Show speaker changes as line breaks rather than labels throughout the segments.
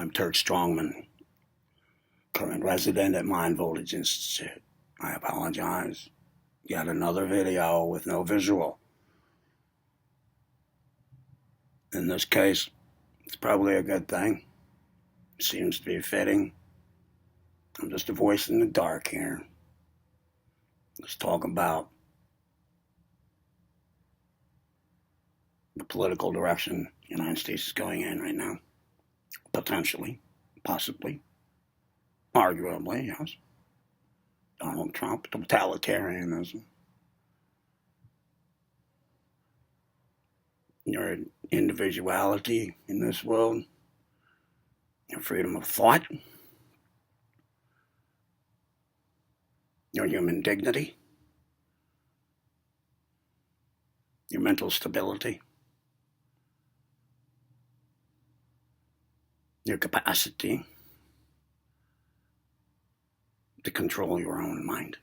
I'm Turk Strongman, current resident at Mind Voltage Institute. I apologize. Yet another video with no visual. In this case, it's probably a good thing. Seems to be fitting. I'm just a voice in the dark here. Let's talk about the political direction the United States is going in right now. Potentially, possibly, arguably, yes. Donald Trump, totalitarianism. Your individuality in this world, your freedom of thought, your human dignity, your mental stability, your capacity to control your own mind,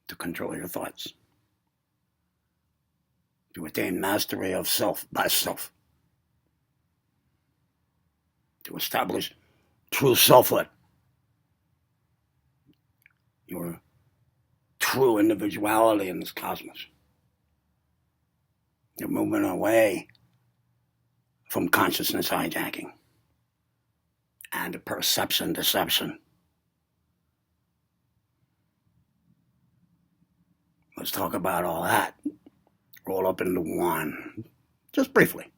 to control your thoughts, to attain mastery of self by self, to establish true selfhood, your true individuality in this cosmos. You're moving away from consciousness hijacking and perception deception. Let's talk about all that. Roll up into one. Just briefly.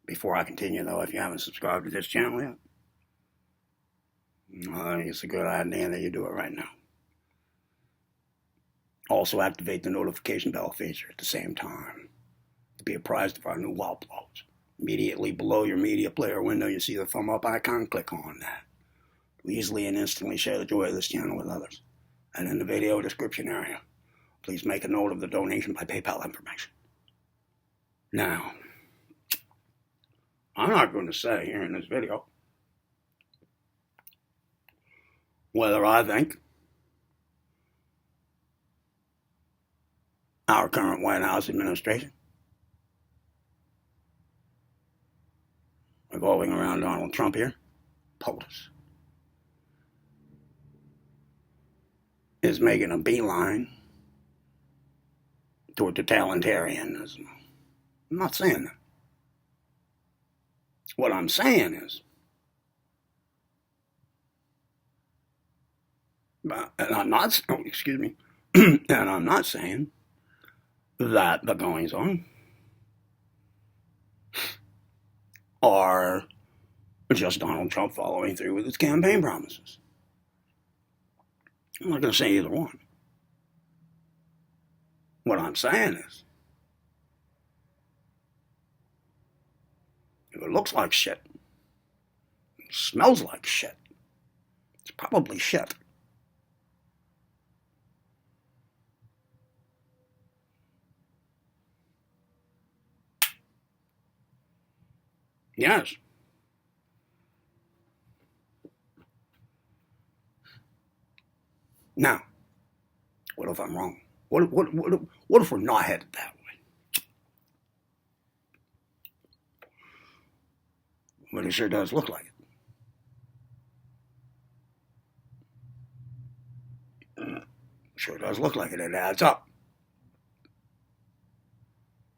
Before I continue, though, if you haven't subscribed to this channel yet, I think it's a good idea that you do it right now. Also activate the notification bell feature at the same time to be apprised of our new uploads. Immediately below your media player window, you see the thumb up icon. Click on that. To easily and instantly share the joy of this channel with others. And in the video description area, please make a note of the donation by PayPal information. Now, I'm not going to say here in this video whether I think our current White House administration, revolving around Donald Trump here, POTUS, is making a beeline toward totalitarianism. I'm not saying that. What I'm saying is, and I'm not saying that the goings on are just Donald Trump following through with his campaign promises. I'm not going to say either one. What I'm saying is, if it looks like shit, it smells like shit, it's probably shit. Yes. Now, what if I'm wrong? What if we're not headed that way? But it sure does look like it. Sure does look like it. It adds up.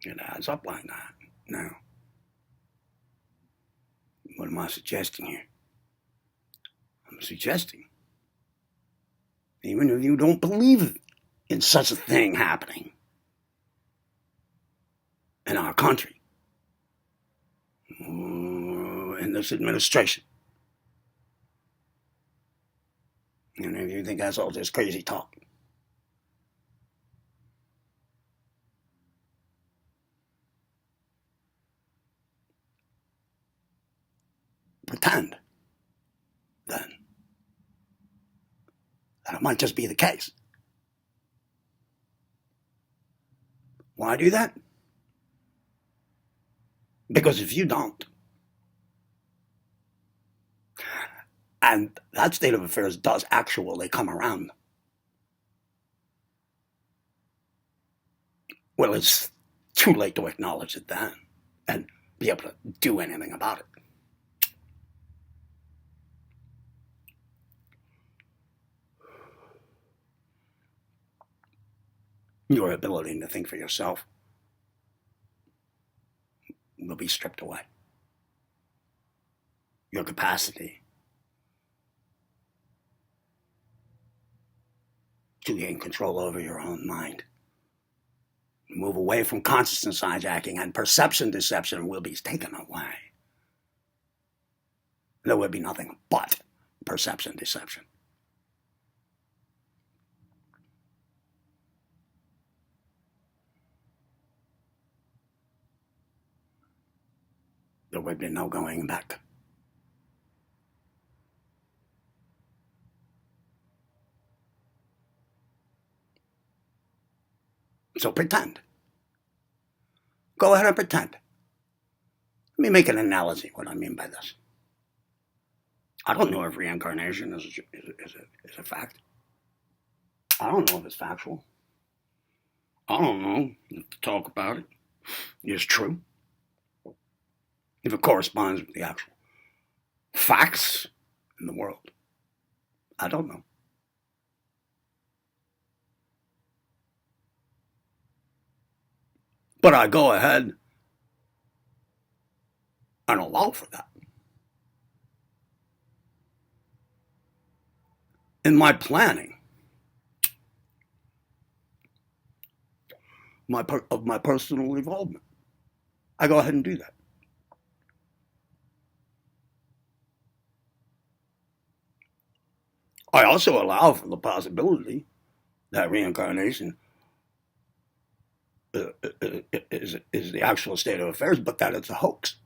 It adds up like that. Now, what am I suggesting here? I'm suggesting, even if you don't believe in such a thing happening in our country, in this administration, and if you think that's all just crazy talk, pretend then that it might just be the case. Why do that? Because if you don't, and that state of affairs does actually come around, well, it's too late to acknowledge it then and be able to do anything about it. Your ability to think for yourself will be stripped away. Your capacity to gain control over your own mind. Move away from consciousness hijacking, and perception deception will be taken away. There will be nothing but perception deception. There would be no going back. So pretend. Go ahead and pretend. Let me make an analogy what I mean by this. I don't know if reincarnation is a fact. I don't know if it's factual. I don't know if to talk about it is true. If it corresponds with the actual facts in the world. I don't know. But I go ahead and allow for that. In my planning of my personal involvement, I go ahead and do that. I also allow for the possibility that reincarnation is the actual state of affairs, but that it's a hoax.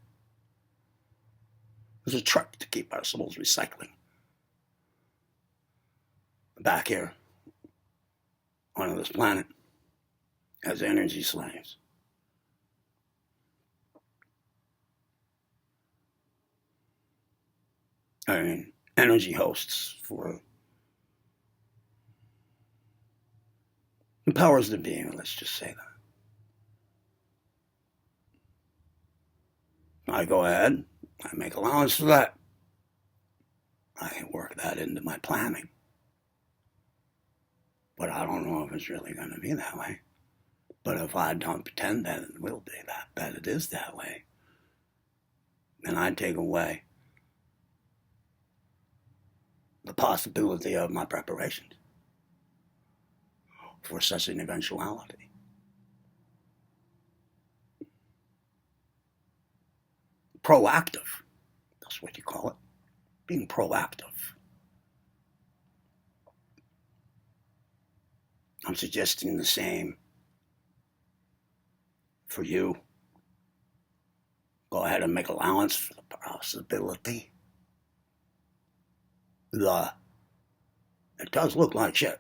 It's a trick to keep our souls recycling back here on this planet as energy slaves. I mean, energy hosts for the powers that be, let's just say that. I go ahead, I make allowance for that. I work that into my planning. But I don't know if it's really going to be that way. But if I don't pretend that it will be that it is that way, then I take away the possibility of my preparations for such an eventuality. Proactive, that's what you call it, being proactive. I'm suggesting the same for you. Go ahead and make allowance for the possibility. It does look like shit.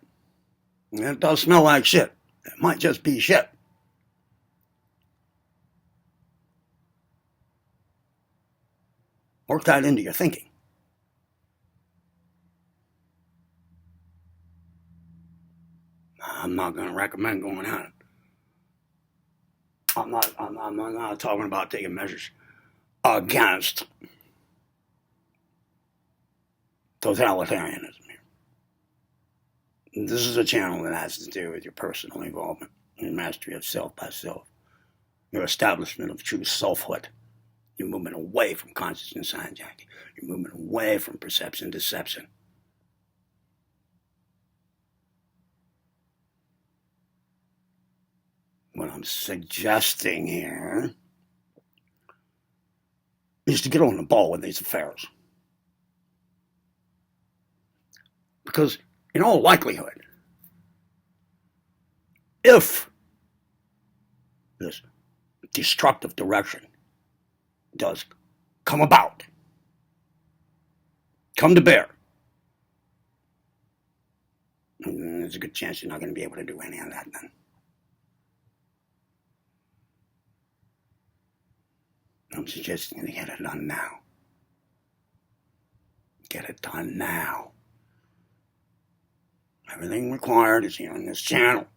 And it does smell like shit. It might just be shit. Work that into your thinking. I'm not going to recommend going out. I'm not talking about taking measures against totalitarianism here. This is a channel that has to do with your personal involvement in mastery of self by self, your establishment of true selfhood, your movement away from consciousness hijacking, your movement away from perception deception. What I'm suggesting here is to get on the ball with these affairs. Because in all likelihood, if this destructive direction does come about, come to bear, there's a good chance you're not going to be able to do any of that then. I'm suggesting to get it done now. Get it done now. Everything required is here on this channel.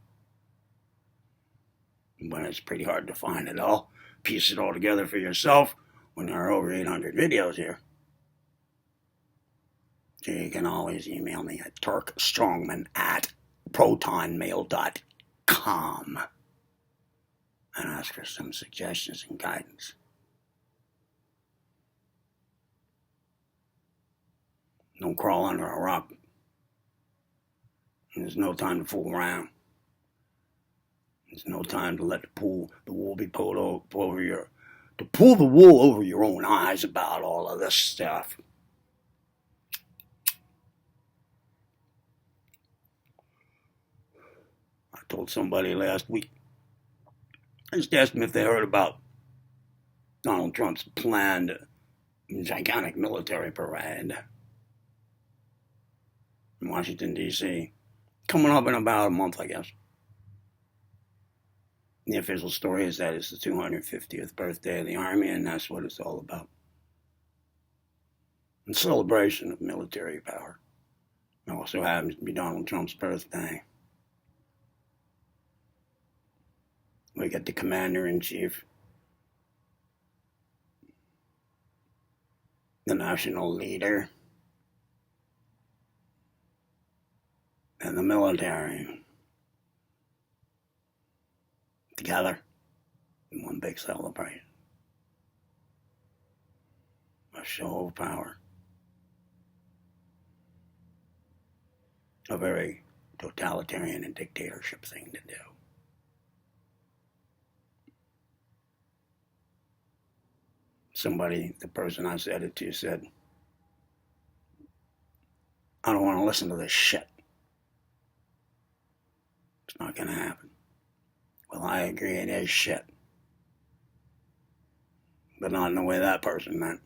But it's pretty hard to find it all. Piece it all together for yourself when there are over 800 videos here. So you can always email me at turkstrongman@protonmail.com. calm and ask for some suggestions and guidance. Don't crawl under a rock. There's no time to fool around. There's no time to let the wool be pulled over your own eyes about all of this stuff. I told somebody last week, I just asked them if they heard about Donald Trump's planned gigantic military parade in Washington, D.C. Coming up in about a month, I guess. The official story is that it's the 250th birthday of the Army, and that's what it's all about. A celebration of military power. It also happens to be Donald Trump's birthday. We get the commander-in-chief, the national leader, and the military together in one big celebration. A show of power. A very totalitarian and dictatorship thing to do. Somebody, the person I said it to, said, I don't want to listen to this shit. It's not going to happen. Well, I agree, it is shit. But not in the way that person meant.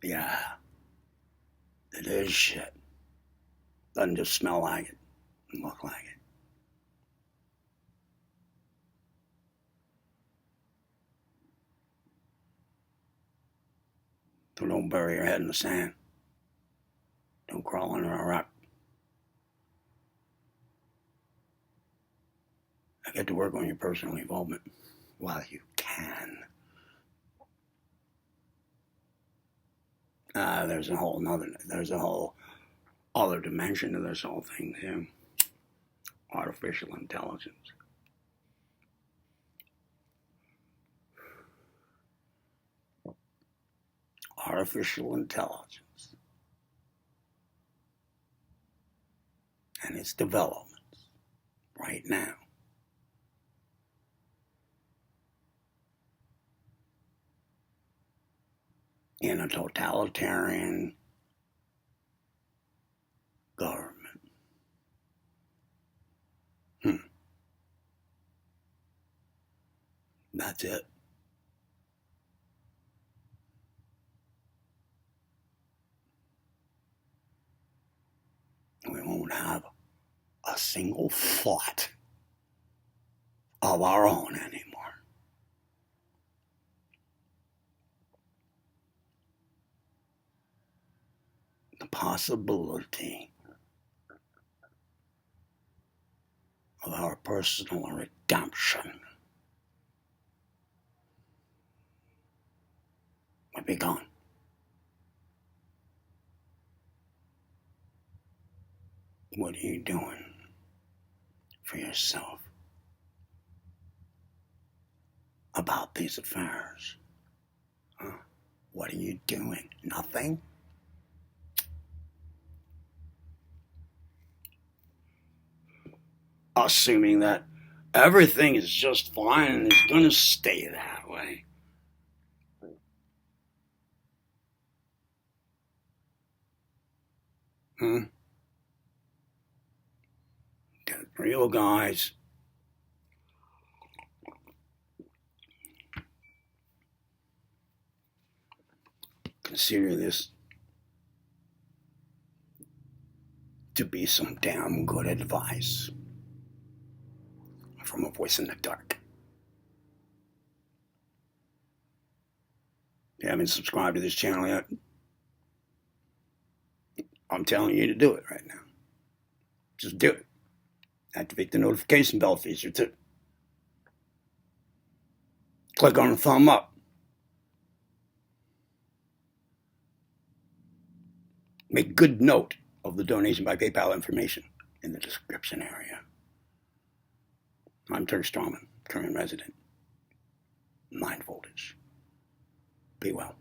Yeah, it is shit. Doesn't just smell like it and look like it. So don't bury your head in the sand. Don't crawl under a rock. I get to work on your personal involvement while you can. There's a whole other dimension to this whole thing too. Artificial intelligence. Artificial intelligence and its developments right now. In a totalitarian government. That's it. We won't have a single thought of our own anymore. The possibility of our personal redemption would be gone. What are you doing for yourself about these affairs? Huh? What are you doing? Nothing? Assuming that everything is just fine and it's going to stay that way. Get real, guys. Consider this to be some damn good advice from a voice in the dark. If you haven't subscribed to this channel yet, I'm telling you to do it right now. Just do it. Activate the notification bell feature too. Click on the thumb up. Make good note of the donation by PayPal information in the description area. I'm Turk Strawman, current resident. 9 voltage. Be well.